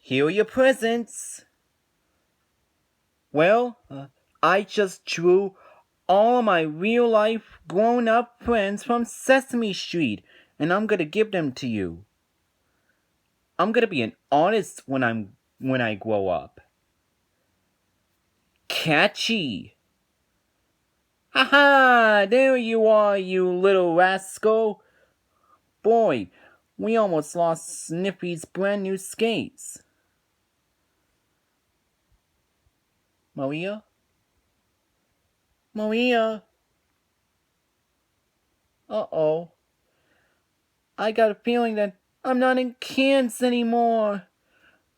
Here are your presents. Well, I just drew all my real-life grown-up friends from Sesame Street, and I'm gonna give them to you. I'm gonna be an artist when I grow up. Catchy! Ha! There you are, you little rascal! Boy, we almost lost Sniffy's brand new skates. Maria? Maria? Uh-oh. I got a feeling that I'm not in Kansas anymore.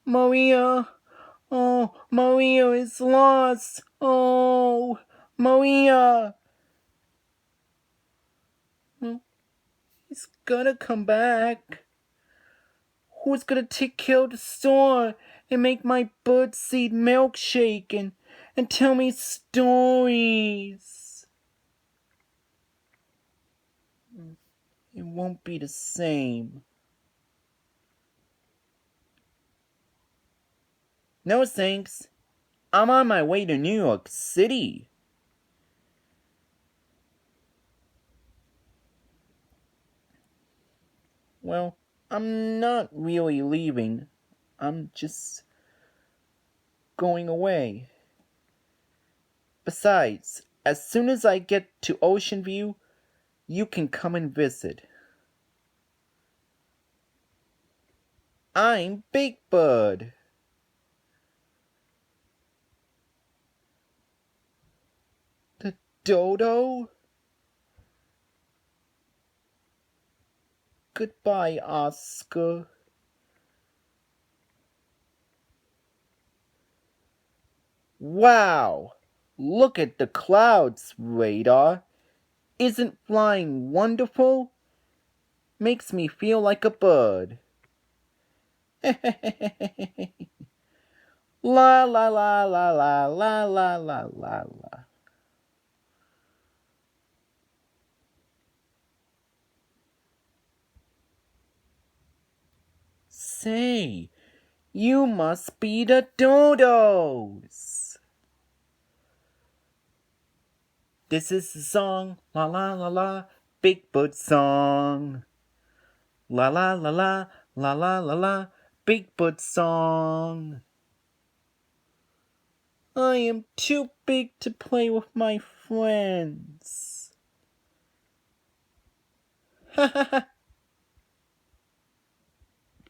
Maria! Oh, Maria is lost! Oh, Maria! Well, he's gonna come back. Who's gonna take care of the store and make my birdseed milkshake and tell me stories? It won't be the same. No thanks. I'm on my way to New York City. Well, I'm not really leaving. I'm just going away. Besides, as soon as I get to Ocean View, you can come and visit. I'm Big Bird. The dodo? Goodbye, Oscar. Wow! Look at the clouds, Radar. Isn't flying wonderful? Makes me feel like a bird. La la la la la la la la la la. Say, you must be the dodos. This is the song, la la la la, Big Bird song. La la la la, la la la la, Big Bird song. I am too big to play with my friends. Ha ha ha.